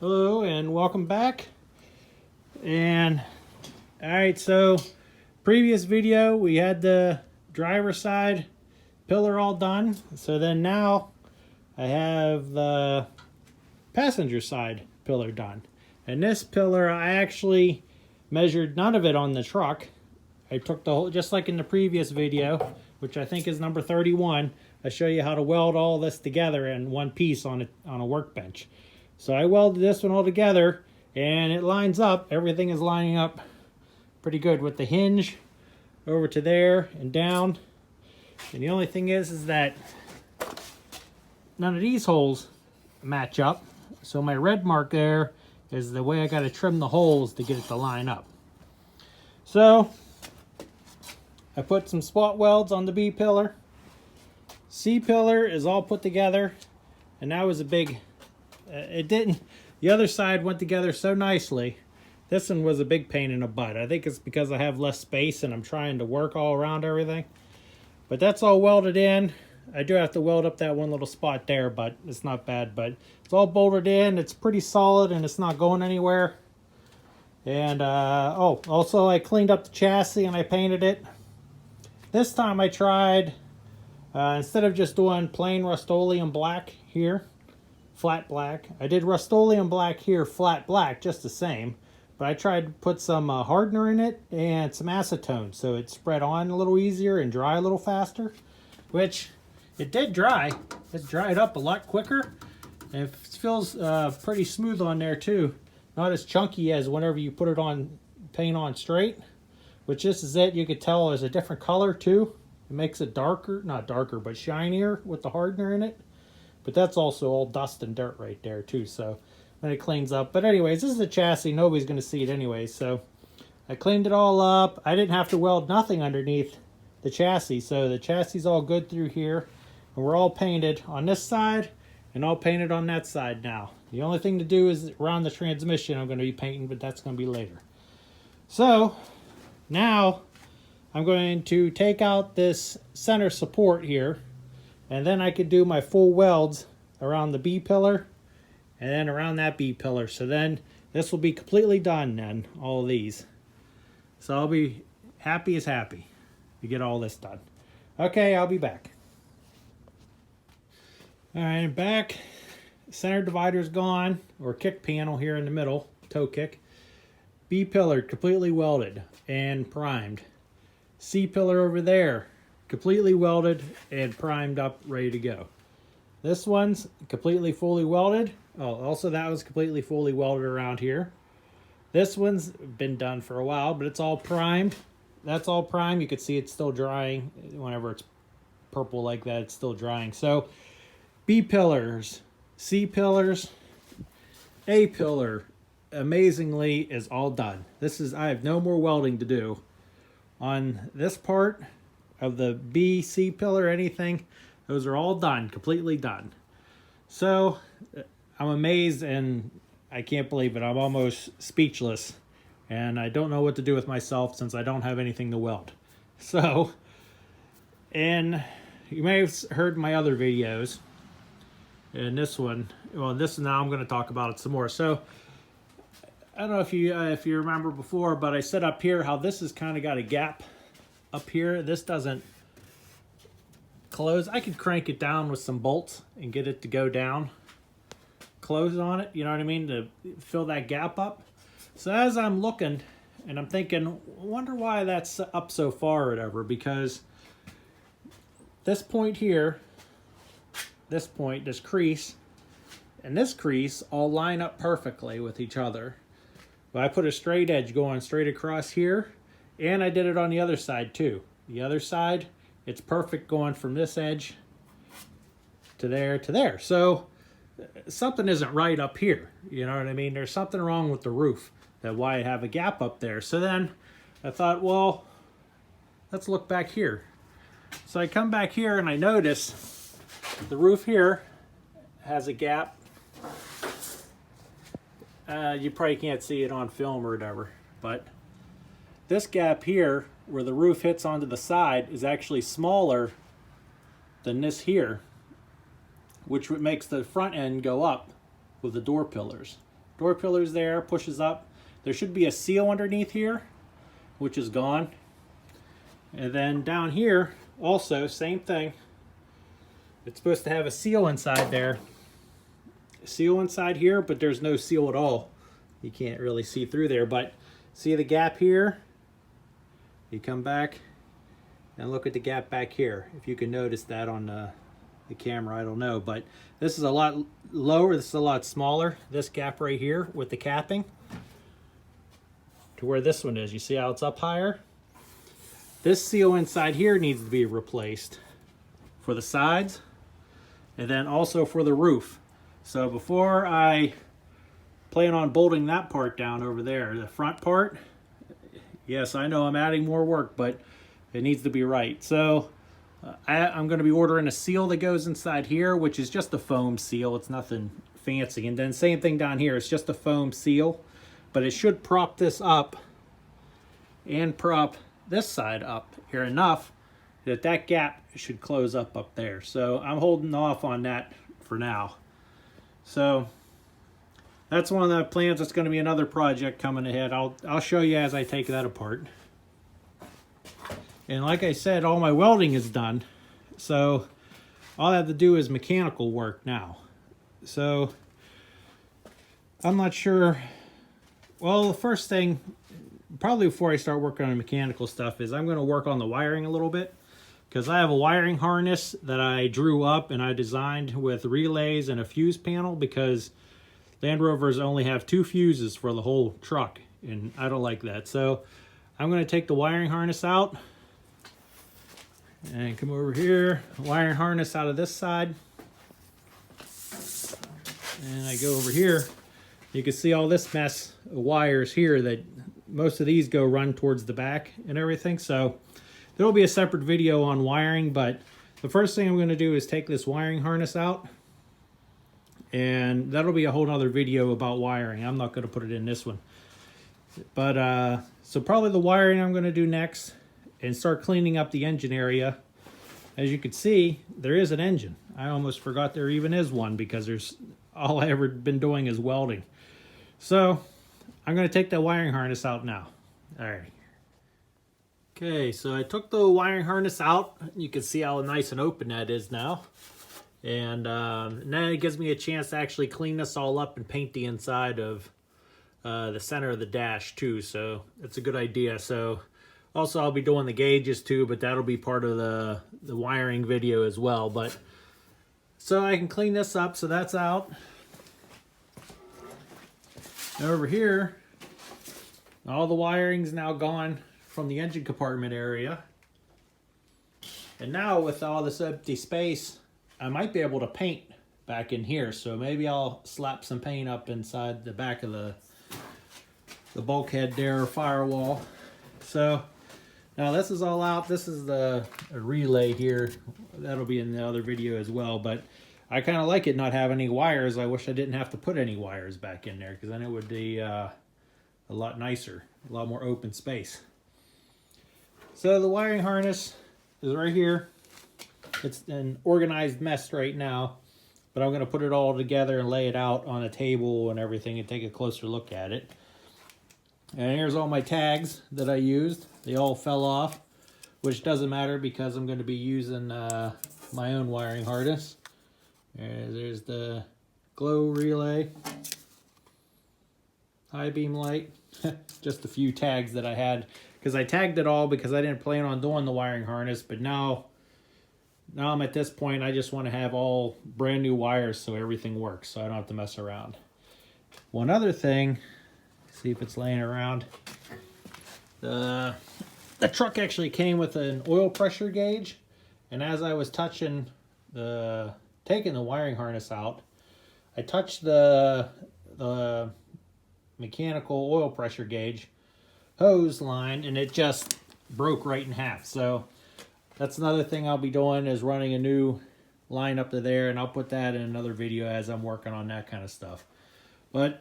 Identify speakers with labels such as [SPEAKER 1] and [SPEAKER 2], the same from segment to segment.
[SPEAKER 1] Hello and welcome back. And alright, so previous video we had the driver's side pillar all done. So then now I have the passenger side pillar done. And this pillar I actually measured none of it on the truck. I took the whole, just like in the previous video, which I think is number 31. I show you how to weld all this together in one piece on a workbench. So I welded this one all together and it lines up. Everything is lining up pretty good with the hinge over to there and down. And the only thing is that none of these holes match up. So my red mark there is the way I got to trim the holes to get it to line up. So I put some spot welds on the B pillar. C pillar is all put together, and that was a big, it didn't, the other side went together so nicely. This one was a big pain in the butt. I think it's because I have less space and I'm trying to work all around everything. But that's all welded in. I do have to weld up that one little spot there, but it's not bad. But it's all bolted in. It's pretty solid and it's not going anywhere. And, oh, also I cleaned up the chassis and I painted it. This time I tried, instead of just doing plain Rust-Oleum black here, flat black, I did Rust-Oleum black here, flat black, just the same. But I tried to put some hardener in it and some acetone so it spread on a little easier and dry a little faster, which it did dry. It dried up a lot quicker. And it feels pretty smooth on there too. Not as chunky as whenever you put it on, paint on straight. Which this is it. You could tell there's a different color too. It makes it darker, not darker, but shinier with the hardener in it. But that's also all dust and dirt right there too. So when it cleans up. But anyways, this is the chassis. Nobody's going to see it anyway. So I cleaned it all up. I didn't have to weld nothing underneath the chassis. So the chassis is all good through here. And we're all painted on this side and all painted on that side now. The only thing to do is around the transmission I'm going to be painting, but that's going to be later. So now I'm going to take out this center support here, and then I could do my full welds around the B pillar and then around that B pillar. So then this will be completely done then, all of these. So I'll be happy as happy to get all this done. Okay, I'll be back. All right, I'm back. Center divider's gone, or kick panel here in the middle, toe kick. B pillar completely welded and primed. C pillar over there completely welded and primed up, ready to go. This one's completely fully welded. Oh, also that was completely fully welded around here. This one's been done for a while, but it's all primed. That's all primed. You can see it's still drying. Whenever it's purple like that, it's still drying. So B pillars, C pillars, A pillar, amazingly is all done. This is, I have no more welding to do on this part of the B, C pillar, anything. Those are all done, completely done. So I'm amazed and I can't believe it. I'm almost speechless and I don't know what to do with myself since I don't have anything to weld. So, and you may have heard my other videos. And this one, well, this now I'm going to talk about it some more. So I don't know if you remember before, but I said up here how this has kind of got a gap up here. This doesn't close. I could crank it down with some bolts and get it to go down, close on it, you know what I mean, to fill that gap up. So as I'm looking and I'm thinking, I wonder why that's up so far or whatever, because this point here, this point, this crease, and this crease all line up perfectly with each other. But I put a straight edge going straight across here, and I did it on the other side too. The other side, it's perfect going from this edge to there to there. So something isn't right up here, you know what I mean? There's something wrong with the roof, that's why I have a gap up there. So then I thought, well, let's look back here. So I come back here and I notice the roof here has a gap. You probably can't see it on film or whatever, but this gap here where the roof hits onto the side is actually smaller than this here, which makes the front end go up with the door pillars. door pillar's there, pushes up. There should be a seal underneath here, which is gone. And then down here, also, same thing. It's supposed to have a seal inside there. Seal inside here, but there's no seal at all. You can't really see through there, but see the gap here? You come back and look at the gap back here. If you can notice that on the camera, I don't know, but this is a lot lower, this is a lot smaller. This gap right here with the capping to where this one is. You see how it's up higher? This seal inside here needs to be replaced for the sides and then also for the roof. So before I plan on bolting that part down over there, the front part, yes, I know I'm adding more work, but it needs to be right. So I'm going to be ordering a seal that goes inside here, which is just a foam seal. It's nothing fancy. And then same thing down here. It's just a foam seal, but it should prop this up and prop this side up here enough that that gap should close up there. So I'm holding off on that for now. So that's one of the plans. That's going to be another project coming ahead. I'll show you as I take that apart. And like I said, all my welding is done. So all I have to do is mechanical work now. So I'm not sure. Well, the first thing, probably before I start working on mechanical stuff, is I'm going to work on the wiring a little bit. Because I have a wiring harness that I drew up and I designed with relays and a fuse panel, because Land Rovers only have 2 fuses for the whole truck, and I don't like that. So I'm going to take the wiring harness out and come over here, wiring harness out of this side, and I go over here. You can see all this mess of wires here that most of these go run towards the back and everything. So there will be a separate video on wiring, but the first thing I'm going to do is take this wiring harness out, and that'll be a whole other video about wiring. I'm not going to put it in this one. But so probably the wiring I'm going to do next, and start cleaning up the engine area. As you can see, there is an engine. I almost forgot there even is one, because there's all I ever been doing is welding. So I'm going to take that wiring harness out now. All right. Okay, so I took the wiring harness out. You can see how nice and open that is now. And then it gives me a chance to actually clean this all up and paint the inside of the center of the dash too. So that's a good idea. So also I'll be doing the gauges too, but that'll be part of the wiring video as well. But so I can clean this up, so that's out. And over here, all the wiring's now gone from the engine compartment area. And now with all this empty space, I might be able to paint back in here. So maybe I'll slap some paint up inside the back of the bulkhead there, firewall. So now this is all out. This is the relay here. That'll be in the other video as well. But I kind of like it not having any wires. I wish I didn't have to put any wires back in there, because then it would be a lot nicer, a lot more open space. So the wiring harness is right here. It's an organized mess right now, but I'm going to put it all together and lay it out on a table and everything and take a closer look at it. And here's all my tags that I used. They all fell off, which doesn't matter because I'm going to be using my own wiring harness. There's the glow relay, high beam light, just a few tags that I had, because I tagged it all because I didn't plan on doing the wiring harness, but now I'm at this point. I just want to have all brand new wires so everything works, so I don't have to mess around. One other thing, see if it's laying around. The truck actually came with an oil pressure gauge, and as I was taking the wiring harness out, I touched the mechanical oil pressure gauge hose line, and it just broke right in half. So that's another thing I'll be doing, is running a new line up to there, and I'll put that in another video as I'm working on that kind of stuff. But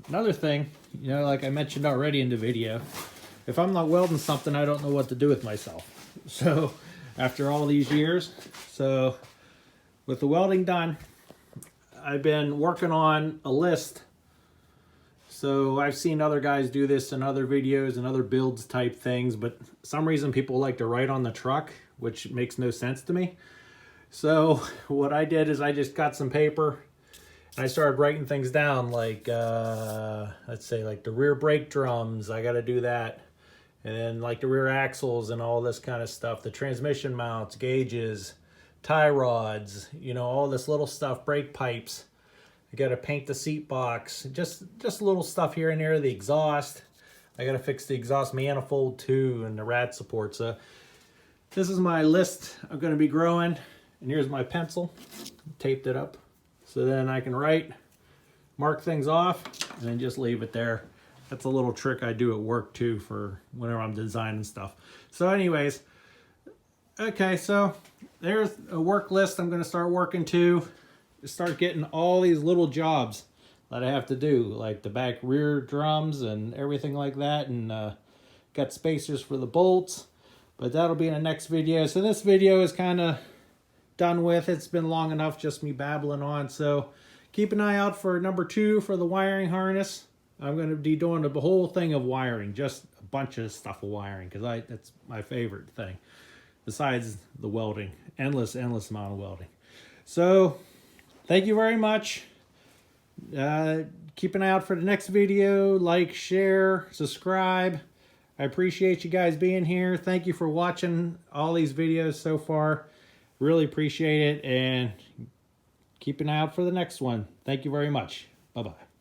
[SPEAKER 1] another thing, you know, like I mentioned already in the video, if I'm not welding something, I don't know what to do with myself. So after all these years, so with the welding done, I've been working on a list So I've seen other guys do this in other videos and other builds type things, but for some reason people like to write on the truck, which makes no sense to me. So what I did is I just got some paper and I started writing things down, like let's say like the rear brake drums, I got to do that. And then like the rear axles and all this kind of stuff, the transmission mounts, gauges, tie rods, you know, all this little stuff, brake pipes. I got to paint the seat box, just little stuff here and there, the exhaust. I got to fix the exhaust manifold too and the rad support. So this is my list I'm going to be growing. And here's my pencil, taped it up. So then I can write, mark things off, and then just leave it there. That's a little trick I do at work too for whenever I'm designing stuff. So anyways, okay, so there's a work list I'm going to start working to. Start getting all these little jobs that I have to do, like the back rear drums and everything like that, and got spacers for the bolts, but that'll be in the next video. So this video is kind of done with. It's been long enough just me babbling on, so keep an eye out for number 2 for the wiring harness. I'm going to be doing the whole thing of wiring, just a bunch of stuff of wiring, because that's my favorite thing besides the welding. Endless amount of welding. So thank you very much. Keep an eye out for the next video. Like, share, subscribe. I appreciate you guys being here. Thank you for watching all these videos so far. Really appreciate it. And keep an eye out for the next one. Thank you very much. Bye-bye.